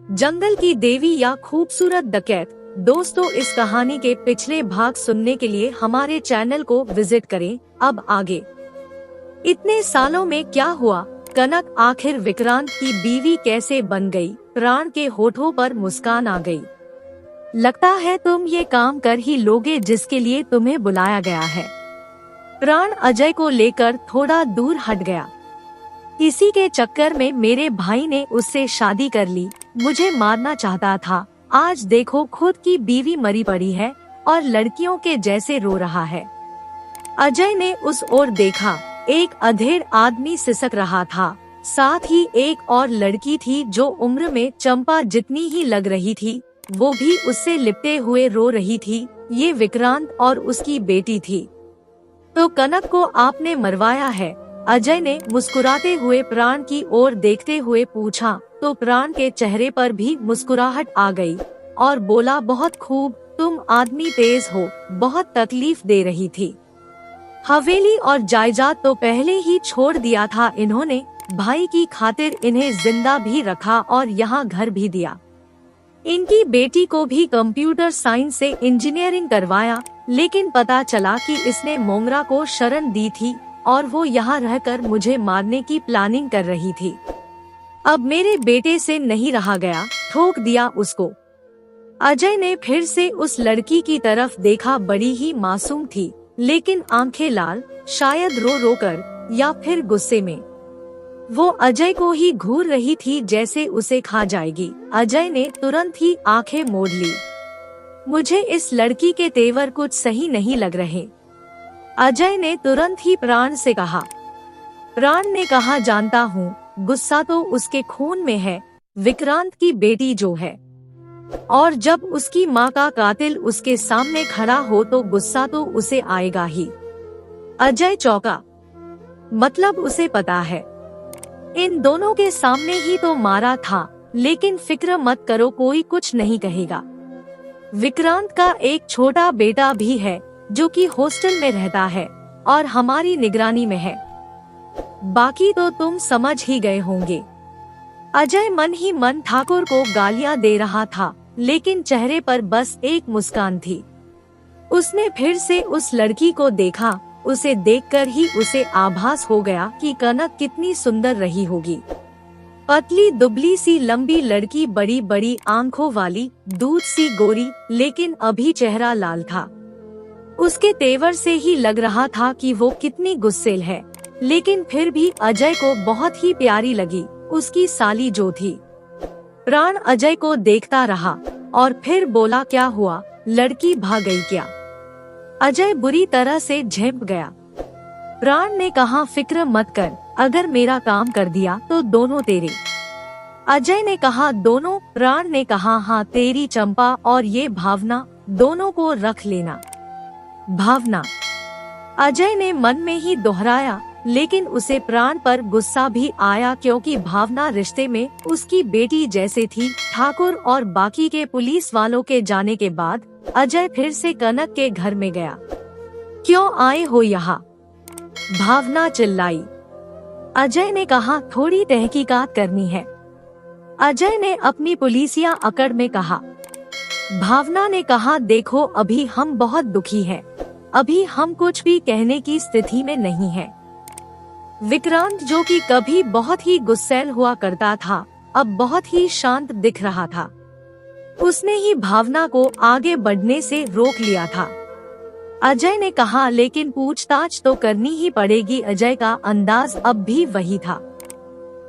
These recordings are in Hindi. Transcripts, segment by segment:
जंगल की देवी या खूबसूरत डकैत। दोस्तों, इस कहानी के पिछले भाग सुनने के लिए हमारे चैनल को विजिट करें। अब आगे। इतने सालों में क्या हुआ? कनक आखिर विक्रांत की बीवी कैसे बन गई? प्राण के होठों पर मुस्कान आ गई। लगता है तुम ये काम कर ही लोगे जिसके लिए तुम्हें बुलाया गया है। प्राण अजय को लेकर थोड़ा दूर हट गया। इसी के चक्कर में मेरे भाई ने उससे शादी कर ली। मुझे मारना चाहता था। आज देखो, खुद की बीवी मरी पड़ी है और लड़कियों के जैसे रो रहा है। अजय ने उस ओर देखा। एक अधेड़ आदमी सिसक रहा था। साथ ही एक और लड़की थी जो उम्र में चंपा जितनी ही लग रही थी। वो भी उससे लिपटे हुए रो रही थी। ये विक्रांत और उसकी बेटी थी। तो कनक को आपने मरवाया है? अजय ने मुस्कुराते हुए प्राण की ओर देखते हुए पूछा। तो प्राण के चेहरे पर भी मुस्कुराहट आ गई और बोला, बहुत खूब, तुम आदमी तेज हो। बहुत तकलीफ दे रही थी। हवेली और जायदाद तो पहले ही छोड़ दिया था इन्होंने। भाई की खातिर इन्हें जिंदा भी रखा और यहाँ घर भी दिया। इनकी बेटी को भी कंप्यूटर साइंस से इंजीनियरिंग करवाया, लेकिन पता चला कि इसने मोंगरा को शरण दी थी और वो यहाँ रहकर मुझे मारने की प्लानिंग कर रही थी। अब मेरे बेटे से नहीं रहा गया, ठोक दिया उसको। अजय ने फिर से उस लड़की की तरफ देखा। बड़ी ही मासूम थी, लेकिन आंखें लाल, शायद रो रो कर या फिर गुस्से में। वो अजय को ही घूर रही थी जैसे उसे खा जाएगी। अजय ने तुरंत ही आंखें मोड़ ली। मुझे इस लड़की के तेवर कुछ सही नहीं लग रहे। अजय ने तुरंत ही प्राण से कहा। प्राण ने कहा, जानता हूँ, गुस्सा तो उसके खून में है, विक्रांत की बेटी जो है। और जब उसकी माँ का कातिल उसके सामने खड़ा हो तो गुस्सा तो उसे आएगा ही। अजय चौंका। मतलब उसे पता है इन दोनों के सामने ही तो मारा था। लेकिन फिक्र मत करो, कोई कुछ नहीं कहेगा। विक्रांत का एक छोटा बेटा भी है जो कि हॉस्टल में रहता है और हमारी निगरानी में है। बाकी तो तुम समझ ही गए होंगे। अजय मन ही मन ठाकुर को गालियां दे रहा था, लेकिन चेहरे पर बस एक मुस्कान थी। उसने फिर से उस लड़की को देखा। उसे देखकर ही उसे आभास हो गया कि कनक कितनी सुंदर रही होगी। पतली दुबली सी लंबी लड़की, बड़ी बड़ी आंखों वाली, दूध सी गोरी, लेकिन अभी चेहरा लाल था। उसके तेवर से ही लग रहा था कि वो कितनी गुस्सेल है, लेकिन फिर भी अजय को बहुत ही प्यारी लगी उसकी साली जो थी। प्राण अजय को देखता रहा और फिर बोला, क्या हुआ, लड़की भाग गई क्या? अजय बुरी तरह से झेप गया। प्राण ने कहा, फिक्र मत कर, अगर मेरा काम कर दिया तो दोनों तेरे। अजय ने कहा, दोनों? प्राण ने कहा, हाँ, तेरी चंपा और ये भावना, दोनों को रख लेना। भावना? अजय ने मन में ही दोहराया, लेकिन उसे प्राण पर गुस्सा भी आया क्योंकि भावना रिश्ते में उसकी बेटी जैसे थी। ठाकुर और बाकी के पुलिस वालों के जाने के बाद अजय फिर से कनक के घर में गया। क्यों आए हो यहाँ? भावना चिल्लाई। अजय ने कहा, थोड़ी तहकीकात करनी है। अजय ने अपनी पुलिसिया अकड़ में कहा। भावना ने कहा, देखो, अभी हम बहुत दुखी हैं। अभी हम कुछ भी कहने की स्थिति में नहीं हैं। विक्रांत जो कि कभी बहुत ही गुस्सैल हुआ करता था, अब बहुत ही शांत दिख रहा था। उसने ही भावना को आगे बढ़ने से रोक लिया था। अजय ने कहा, लेकिन पूछताछ तो करनी ही पड़ेगी। अजय का अंदाज अब भी वही था।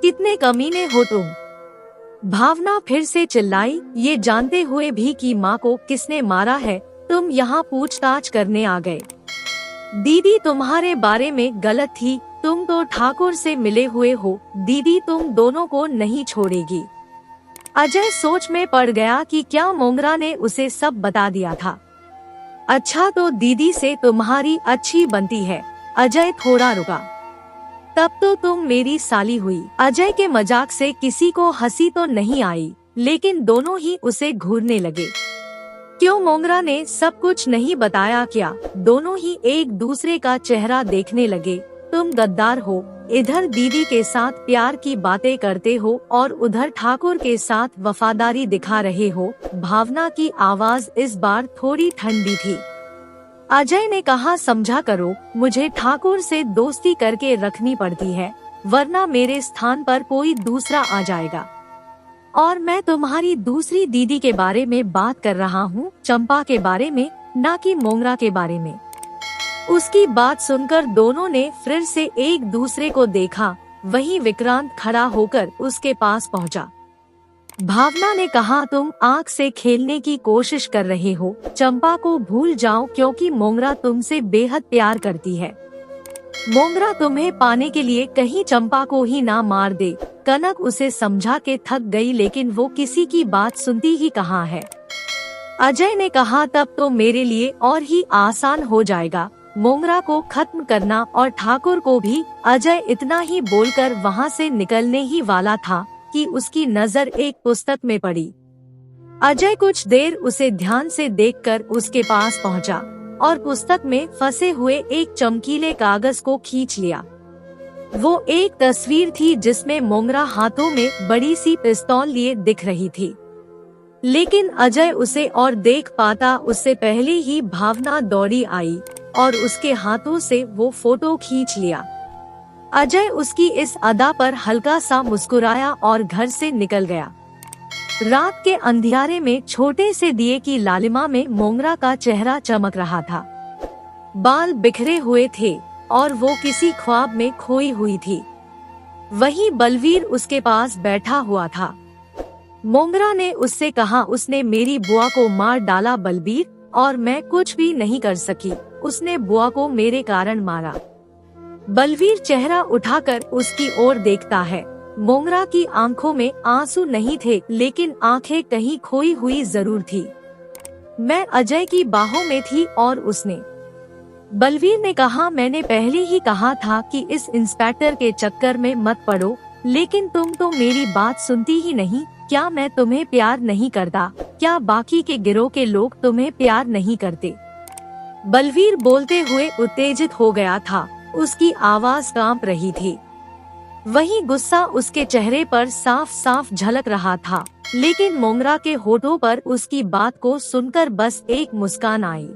कितने कमीने हो तुम? भावना फिर से चिल्लाई, ये जानते हुए भी कि माँ को किसने मारा है, तुम यहाँ पूछताछ करने आ गए। दीदी तुम्हारे बारे में गलत थी, तुम तो ठाकुर से मिले हुए हो। दीदी तुम दोनों को नहीं छोड़ेगी। अजय सोच में पड़ गया कि क्या मोंगरा ने उसे सब बता दिया था। अच्छा, तो दीदी से तुम्हारी अच्छी बनती है। अजय थोड़ा रुका। तब तो तुम मेरी साली हुई। अजय के मजाक से किसी को हंसी तो नहीं आई, लेकिन दोनों ही उसे घूरने लगे। क्यों मोंगरा ने सब कुछ नहीं बताया क्या? दोनों ही एक दूसरे का चेहरा देखने लगे। तुम गद्दार हो, इधर दीदी के साथ प्यार की बातें करते हो और उधर ठाकुर के साथ वफादारी दिखा रहे हो। भावना की आवाज इस बार थोड़ी ठंडी थी। अजय ने कहा, समझा करो, मुझे ठाकुर से दोस्ती करके रखनी पड़ती है, वरना मेरे स्थान पर कोई दूसरा आ जाएगा। और मैं तुम्हारी दूसरी दीदी के बारे में बात कर रहा हूँ, चंपा के बारे में, ना कि मोंगरा के बारे में। उसकी बात सुनकर दोनों ने फिर से एक दूसरे को देखा। वहीं विक्रांत खड़ा होकर उसके पास पहुंचा। भावना ने कहा, तुम आँख से खेलने की कोशिश कर रहे हो, चंपा को भूल जाओ क्योंकि मोंगरा तुमसे बेहद प्यार करती है। मोंगरा तुम्हें पाने के लिए कहीं चंपा को ही ना मार दे। कनक उसे समझा के थक गई, लेकिन वो किसी की बात सुनती ही कहाँ है। अजय ने कहा, तब तो मेरे लिए और ही आसान हो जाएगा मोंगरा को खत्म करना और ठाकुर को भी। अजय इतना ही बोलकर वहाँ से निकलने ही वाला था कि उसकी नजर एक पुस्तक में पड़ी। अजय कुछ देर उसे ध्यान से देखकर उसके पास पहुँचा और पुस्तक में फंसे हुए एक चमकीले कागज को खींच लिया। वो एक तस्वीर थी जिसमें मोंगरा हाथों में बड़ी सी पिस्तौल लिए दिख रही थी, लेकिन अजय उसे और देख पाता उससे पहले ही भावना दौड़ी आई और उसके हाथों से वो फोटो खींच लिया। अजय उसकी इस अदा पर हल्का सा मुस्कुराया और घर से निकल गया। रात के अंधियारे में छोटे से दिए की लालिमा में मोंगरा का चेहरा चमक रहा था। बाल बिखरे हुए थे और वो किसी ख्वाब में खोई हुई थी। वहीं बलवीर उसके पास बैठा हुआ था। मोंगरा ने उससे कहा, उसने मेरी बुआ को मार डाला बलबीर, और मैं कुछ भी नहीं कर सकी। उसने बुआ को मेरे कारण मारा। बलवीर चेहरा उठाकर उसकी ओर देखता है। मोंगरा की आंखों में आंसू नहीं थे, लेकिन आंखें कहीं खोई हुई जरूर थी। मैं अजय की बाहों में थी और उसने। बलवीर ने कहा, मैंने पहले ही कहा था कि इस इंस्पेक्टर के चक्कर में मत पड़ो, लेकिन तुम तो मेरी बात सुनती ही नहीं। क्या मैं तुम्हें प्यार नहीं करता? क्या बाकी के गिरोह के लोग तुम्हें प्यार नहीं करते? बलवीर बोलते हुए उत्तेजित हो गया था। उसकी आवाज कांप रही थी। वही गुस्सा उसके चेहरे पर साफ साफ झलक रहा था, लेकिन मोंगरा के होठों पर उसकी बात को सुनकर बस एक मुस्कान आई।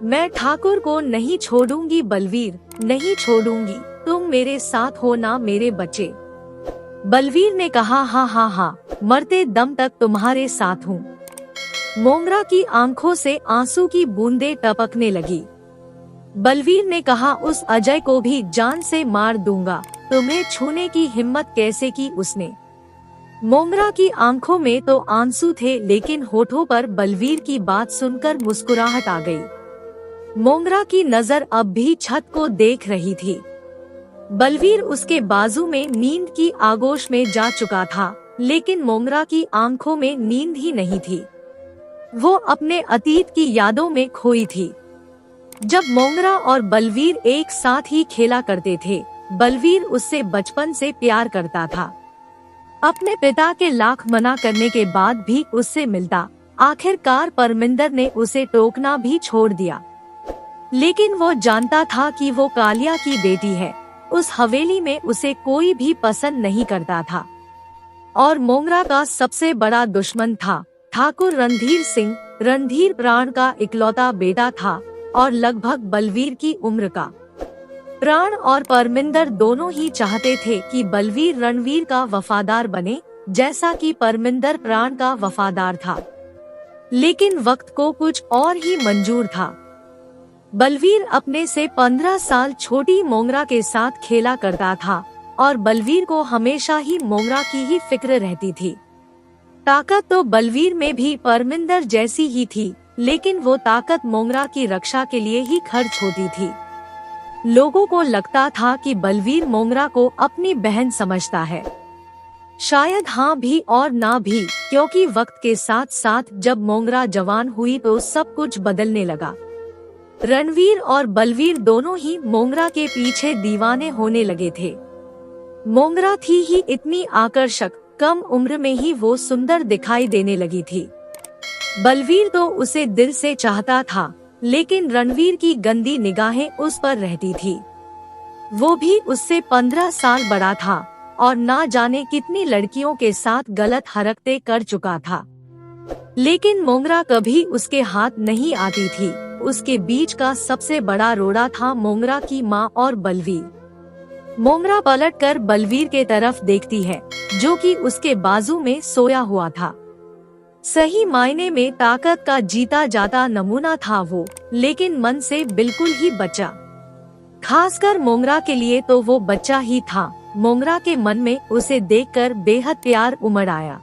मैं ठाकुर को नहीं छोड़ूंगी बलवीर, नहीं छोड़ूंगी। तुम मेरे साथ हो ना मेरे बच्चे। बलवीर ने कहा, हाँ हाँ हाँ, मरते दम तक तुम्हारे साथ हूँ। मोंगरा की आंखों से आंसू की बूंदें टपकने लगी। बलवीर ने कहा, उस अजय को भी जान से मार दूंगा। तुम्हें छूने की हिम्मत कैसे की उसने? मोंगरा की आंखों में तो आंसू थे, लेकिन होठों पर बलवीर की बात सुनकर मुस्कुराहट आ गई। मोंगरा की नजर अब भी छत को देख रही थी। बलवीर उसके बाजू में नींद की आगोश में जा चुका था, लेकिन मोंगरा की आंखों में नींद ही नहीं थी। वो अपने अतीत की यादों में खोई थी, जब मोंगरा और बलवीर एक साथ ही खेला करते थे। बलवीर उससे बचपन से प्यार करता था। अपने पिता के लाख मना करने के बाद भी उससे मिलता। आखिरकार परमिंदर ने उसे टोकना भी छोड़ दिया, लेकिन वो जानता था कि वो कालिया की बेटी है। उस हवेली में उसे कोई भी पसंद नहीं करता था, और मोंगरा का सबसे बड़ा दुश्मन था ठाकुर रणधीर सिंह। रणधीर प्राण का इकलौता बेटा था और लगभग बलवीर की उम्र का। प्राण और परमिंदर दोनों ही चाहते थे कि बलवीर रणवीर का वफादार बने, जैसा कि परमिंदर प्राण का वफादार था। लेकिन वक्त को कुछ और ही मंजूर था। बलवीर अपने से 15 साल छोटी मोंगरा के साथ खेला करता था और बलवीर को हमेशा ही मोंगरा की ही फिक्र रहती थी। ताकत तो बलवीर में भी परमिंदर जैसी ही थी, लेकिन वो ताकत मोंगरा की रक्षा के लिए ही खर्च होती थी। लोगों को लगता था कि बलवीर मोंगरा को अपनी बहन समझता है। शायद हाँ भी और ना भी, क्योंकि वक्त के साथ साथ जब मोंगरा जवान हुई तो सब कुछ बदलने लगा। रणवीर और बलवीर दोनों ही मोंगरा के पीछे दीवाने होने लगे थे। मोंगरा थी ही इतनी आकर्षक, कम उम्र में ही वो सुंदर दिखाई देने लगी थी। बलवीर तो उसे दिल से चाहता था, लेकिन रणवीर की गंदी निगाहें उस पर रहती थी। वो भी उससे 15 साल बड़ा था और ना जाने कितनी लड़कियों के साथ गलत हरकतें कर चुका था। लेकिन मोंगरा कभी उसके हाथ नहीं आती थी। उसके बीच का सबसे बड़ा रोड़ा था मोंगरा की माँ और बलवीर। मोंगरा पलटकर बलवीर के तरफ देखती है, जो कि उसके बाजू में सोया हुआ था। सही मायने में ताकत का जीता जाता नमूना था वो, लेकिन मन से बिल्कुल ही बच्चा। खासकर मोंगरा के लिए तो वो बच्चा ही था। मोंगरा के मन में उसे देखकर बेहद प्यार उमड़ आया।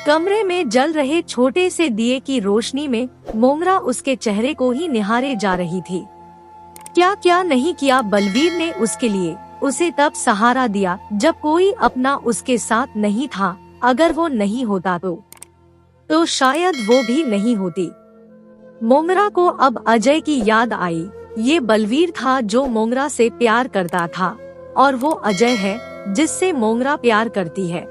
कमरे में जल रहे छोटे से दिए की रोशनी में मोंगरा उसके चेहरे को ही निहारे जा रही थी। क्या क्या नहीं किया बलवीर ने उसके लिए। उसे तब सहारा दिया जब कोई अपना उसके साथ नहीं था। अगर वो नहीं होता तो शायद वो भी नहीं होती। मोंगरा को अब अजय की याद आई। ये बलवीर था जो मोंगरा से प्यार करता था, और वो अजय है जिससे मोंगरा प्यार करती है।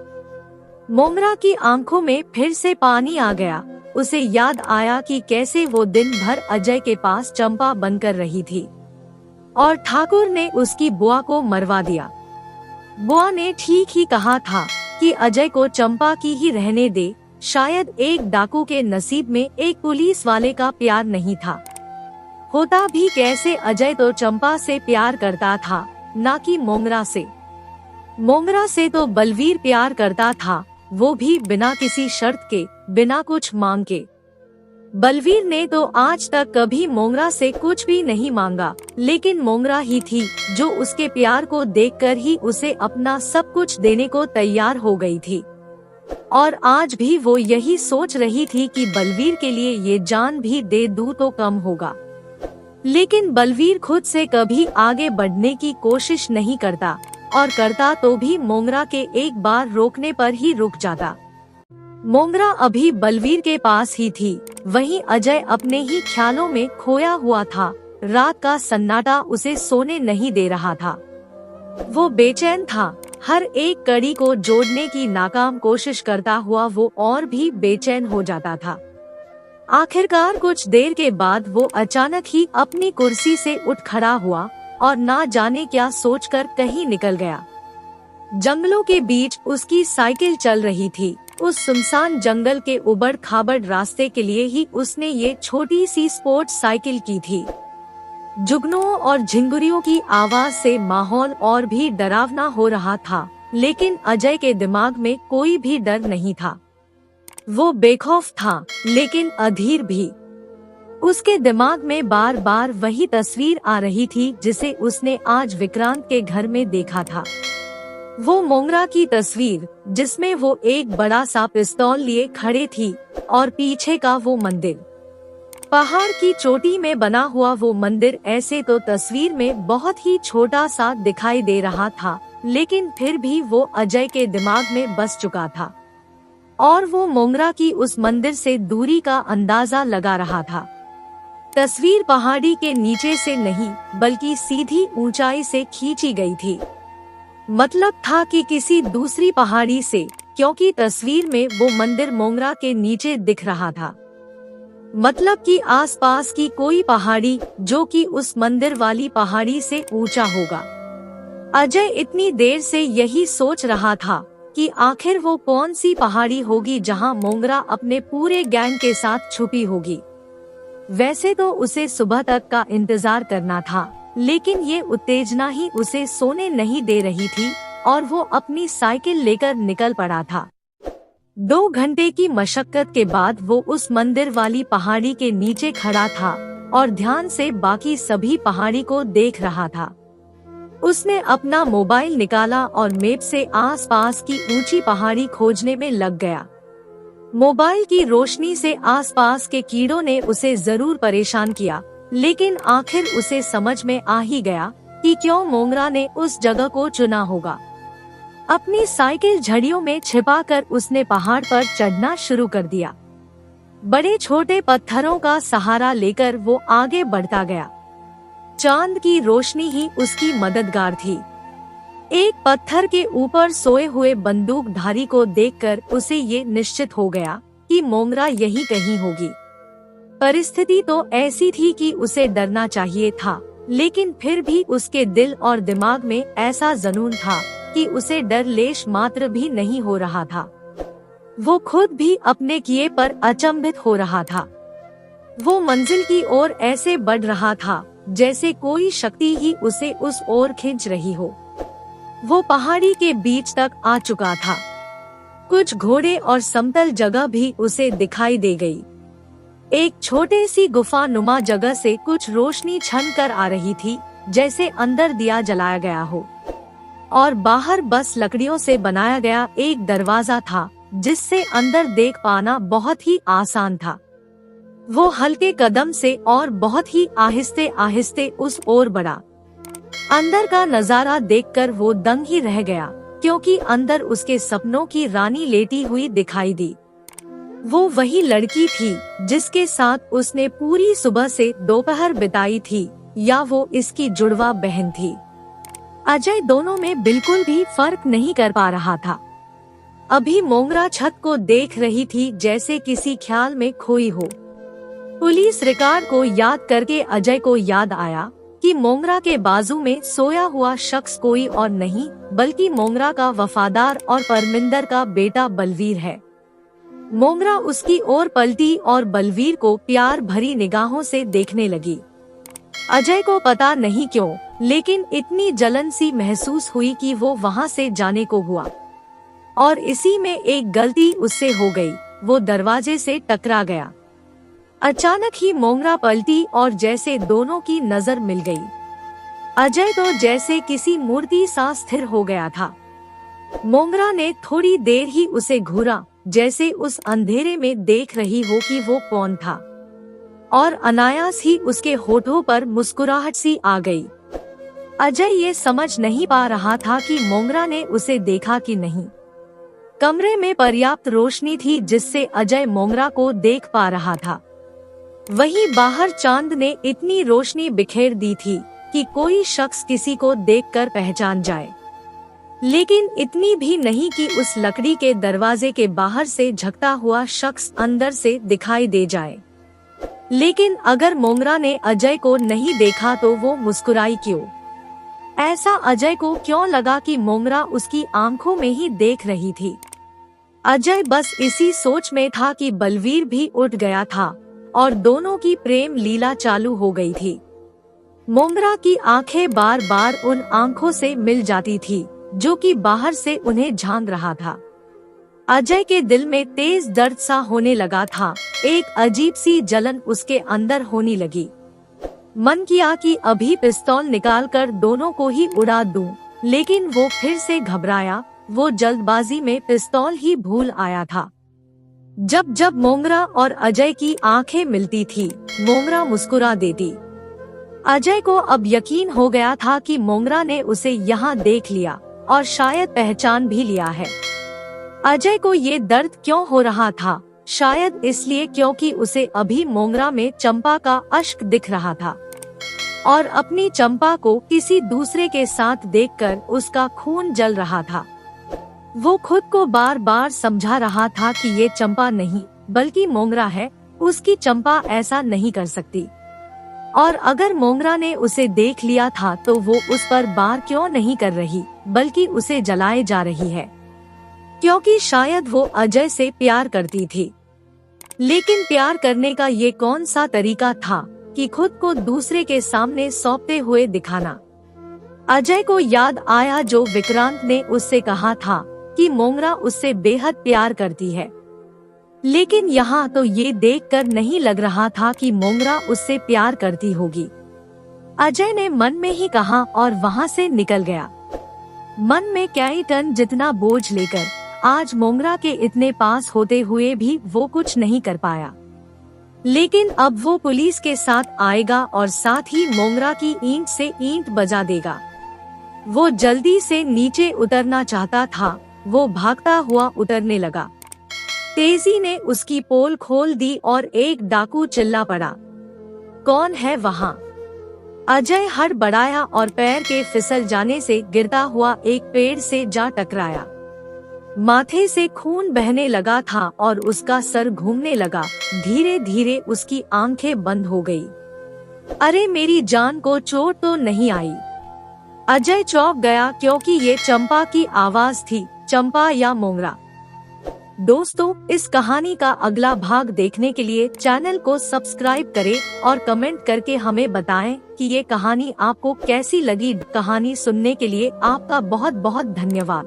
मोंगरा की आंखों में फिर से पानी आ गया। उसे याद आया कि कैसे वो दिन भर अजय के पास चंपा बनकर रही थी और ठाकुर ने उसकी बुआ को मरवा दिया। बुआ ने ठीक ही कहा था कि अजय को चंपा की ही रहने दे। शायद एक डाकू के नसीब में एक पुलिस वाले का प्यार नहीं था। होता भी कैसे, अजय तो चंपा से प्यार करता था, ना कि मोंगरा से। मोंगरा से तो बलवीर प्यार करता था, वो भी बिना किसी शर्त के, बिना कुछ मांग के। बलवीर ने तो आज तक कभी मोंगरा से कुछ भी नहीं मांगा, लेकिन मोंगरा ही थी जो उसके प्यार को देखकर ही उसे अपना सब कुछ देने को तैयार हो गई थी। और आज भी वो यही सोच रही थी कि बलवीर के लिए ये जान भी दे दूं तो कम होगा। लेकिन बलवीर खुद से कभी आगे बढ़ने की कोशिश नहीं करता, और करता तो भी मोंगरा के एक बार रोकने पर ही रुक जाता। मोंगरा अभी बलवीर के पास ही थी, वहीं अजय अपने ही ख्यालों में खोया हुआ था। रात का सन्नाटा उसे सोने नहीं दे रहा था। वो बेचैन था। हर एक कड़ी को जोड़ने की नाकाम कोशिश करता हुआ वो और भी बेचैन हो जाता था। आखिरकार कुछ देर के बाद वो अचानक ही अपनी कुर्सी से उठ खड़ा हुआ और ना जाने क्या सोचकर कहीं निकल गया। जंगलों के बीच उसकी साइकिल चल रही थी। उस सुनसान जंगल के उबड़ खाबड़ रास्ते के लिए ही उसने ये छोटी सी स्पोर्ट्स साइकिल की थी। जुगनुओं और झिंगुरियों की आवाज से माहौल और भी डरावना हो रहा था, लेकिन अजय के दिमाग में कोई भी डर नहीं था। वो बेखौफ था, लेकिन अधीर भी। उसके दिमाग में बार बार वही तस्वीर आ रही थी जिसे उसने आज विक्रांत के घर में देखा था। वो मोंगरा की तस्वीर, जिसमें वो एक बड़ा सा पिस्तौल लिए खड़े थी, और पीछे का वो मंदिर, पहाड़ की चोटी में बना हुआ वो मंदिर। ऐसे तो तस्वीर में बहुत ही छोटा सा दिखाई दे रहा था, लेकिन फिर भी वो अजय के दिमाग में बस चुका था, और वो मोंगरा की उस मंदिर से दूरी का अंदाजा लगा रहा था। तस्वीर पहाड़ी के नीचे से नहीं, बल्कि सीधी ऊंचाई से खींची गई थी। मतलब था कि किसी दूसरी पहाड़ी से, क्योंकि तस्वीर में वो मंदिर मोंगरा के नीचे दिख रहा था। मतलब कि आसपास की कोई पहाड़ी जो कि उस मंदिर वाली पहाड़ी से ऊंचा होगा। अजय इतनी देर से यही सोच रहा था कि आखिर वो कौन सी पहाड़ी होगी जहां मोंगरा अपने पूरे गैंग के साथ छुपी होगी। वैसे तो उसे सुबह तक का इंतजार करना था, लेकिन ये उत्तेजना ही उसे सोने नहीं दे रही थी, और वो अपनी साइकिल लेकर निकल पड़ा था। 2 घंटे की मशक्कत के बाद वो उस मंदिर वाली पहाड़ी के नीचे खड़ा था और ध्यान से बाकी सभी पहाड़ी को देख रहा था। उसने अपना मोबाइल निकाला और मैप से आसपास की ऊंची पहाड़ी खोजने में लग गया। मोबाइल की रोशनी से आसपास के कीड़ों ने उसे जरूर परेशान किया, लेकिन आखिर उसे समझ में आ ही गया कि क्यों मोंगरा ने उस जगह को चुना होगा। अपनी साइकिल झड़ियों में छिपाकर उसने पहाड़ पर चढ़ना शुरू कर दिया। बड़े छोटे पत्थरों का सहारा लेकर वो आगे बढ़ता गया। चांद की रोशनी ही उसकी मददगार थी। एक पत्थर के ऊपर सोए हुए बंदूकधारी को देखकर उसे ये निश्चित हो गया कि मोंगरा यही कहीं होगी। परिस्थिति तो ऐसी थी कि उसे डरना चाहिए था, लेकिन फिर भी उसके दिल और दिमाग में ऐसा जुनून था कि उसे डर लेश मात्र भी नहीं हो रहा था। वो खुद भी अपने किए पर अचंभित हो रहा था। वो मंजिल की ओर ऐसे बढ़ रहा था जैसे कोई शक्ति ही उसे उस ओर खींच रही हो। वो पहाड़ी के बीच तक आ चुका था। कुछ घोड़े और समतल जगह भी उसे दिखाई दे गई। एक छोटे सी गुफा नुमा जगह से कुछ रोशनी छन कर आ रही थी, जैसे अंदर दिया जलाया गया हो, और बाहर बस लकड़ियों से बनाया गया एक दरवाजा था जिससे अंदर देख पाना बहुत ही आसान था। वो हल्के कदम से और बहुत ही आहिस्ते आहिस्ते उस ओर बढ़ा। अंदर का नजारा देखकर वो दंग ही रह गया, क्योंकि अंदर उसके सपनों की रानी लेटी हुई दिखाई दी। वो वही लड़की थी जिसके साथ उसने पूरी सुबह से दोपहर बिताई थी, या वो इसकी जुड़वा बहन थी। अजय दोनों में बिल्कुल भी फर्क नहीं कर पा रहा था। अभी मोंगरा छत को देख रही थी जैसे किसी ख्याल में खोई हो। पुलिस रिकॉर्ड को याद करके अजय को याद आया कि मोंगरा के बाजू में सोया हुआ शख्स कोई और नहीं बल्कि मोंगरा का वफादार और परमिंदर का बेटा बलवीर है। मोंगरा उसकी ओर पलटी और बलवीर को प्यार भरी निगाहों से देखने लगी। अजय को पता नहीं क्यों, लेकिन इतनी जलन सी महसूस हुई कि वो वहाँ से जाने को हुआ, और इसी में एक गलती उससे हो गई। वो दरवाजे से टकरा गया। अचानक ही मोंगरा पलटी और जैसे दोनों की नजर मिल गई। अजय तो जैसे किसी मूर्ति सा स्थिर हो गया था। मोंगरा ने थोड़ी देर ही उसे घूरा, जैसे उस अंधेरे में देख रही हो कि वो कौन था, और अनायास ही उसके होठों पर मुस्कुराहट सी आ गई। अजय ये समझ नहीं पा रहा था कि मोंगरा ने उसे देखा कि नहीं। कमरे में पर्याप्त रोशनी थी जिससे अजय मोंगरा को देख पा रहा था। वहीं बाहर चांद ने इतनी रोशनी बिखेर दी थी कि कोई शख्स किसी को देखकर पहचान जाए, लेकिन इतनी भी नहीं कि उस लकड़ी के दरवाजे के बाहर से झकता हुआ शख्स अंदर से दिखाई दे जाए। लेकिन अगर मोंगरा ने अजय को नहीं देखा तो वो मुस्कुराई क्यों? ऐसा अजय को क्यों लगा कि मोंगरा उसकी आंखों में ही देख रही थी? अजय बस इसी सोच में था कि बलवीर भी उठ गया था और दोनों की प्रेम लीला चालू हो गई थी। मोंगरा की आंखें बार बार उन आंखों से मिल जाती थी जो कि बाहर से उन्हें झांक रहा था। अजय के दिल में तेज दर्द सा होने लगा था। एक अजीब सी जलन उसके अंदर होने लगी। मन किया कि अभी पिस्तौल निकालकर दोनों को ही उड़ा दूं, लेकिन वो फिर से घबराया। वो जल्दबाजी में पिस्तौल ही भूल आया था। जब जब मोंगरा और अजय की आंखें मिलती थी, मोंगरा मुस्कुरा देती। अजय को अब यकीन हो गया था कि मोंगरा ने उसे यहाँ देख लिया और शायद पहचान भी लिया है। अजय को ये दर्द क्यों हो रहा था? शायद इसलिए क्योंकि उसे अभी मोंगरा में चंपा का अश्क दिख रहा था, और अपनी चंपा को किसी दूसरे के साथ देखकर उसका खून जल रहा था। वो खुद को बार बार समझा रहा था कि ये चंपा नहीं बल्कि मोंगरा है। उसकी चंपा ऐसा नहीं कर सकती, और अगर मोंगरा ने उसे देख लिया था तो वो उस पर बार क्यों नहीं कर रही बल्कि उसे जलाए जा रही है, क्योंकि शायद वो अजय से प्यार करती थी। लेकिन प्यार करने का ये कौन सा तरीका था कि खुद को दूसरे के सामने सौंपते हुए दिखाना? अजय को याद आया जो विक्रांत ने उससे कहा था कि मोंगरा उससे बेहद प्यार करती है, लेकिन यहाँ तो ये देखकर नहीं लग रहा था कि मोंगरा उससे प्यार करती होगी। अजय ने मन में ही कहा और वहाँ से निकल गया। मन में कई टन जितना बोझ लेकर आज मोंगरा के इतने पास होते हुए भी वो कुछ नहीं कर पाया। लेकिन अब वो पुलिस के साथ आएगा और साथ ही मोंगरा की ईंट से ईंट बजा देगा। वो जल्दी से नीचे उतरना चाहता था। वो भागता हुआ उतरने लगा। तेजी ने उसकी पोल खोल दी और एक डाकू चिल्ला पड़ा, कौन है वहाँ? अजय हड़बड़ाया और पैर के फिसल जाने से गिरता हुआ एक पेड़ से जा टकराया। माथे से खून बहने लगा था और उसका सर घूमने लगा। धीरे धीरे उसकी आंखें बंद हो गई। अरे मेरी जान को चोट तो नहीं आई? अजय चौंक गया क्योंकि ये चंपा की आवाज थी, चंपा या मोंगरा। दोस्तों, इस कहानी का अगला भाग देखने के लिए चैनल को सब्सक्राइब करें और कमेंट करके हमें बताएं कि ये कहानी आपको कैसी लगी। कहानी सुनने के लिए आपका बहुत बहुत धन्यवाद।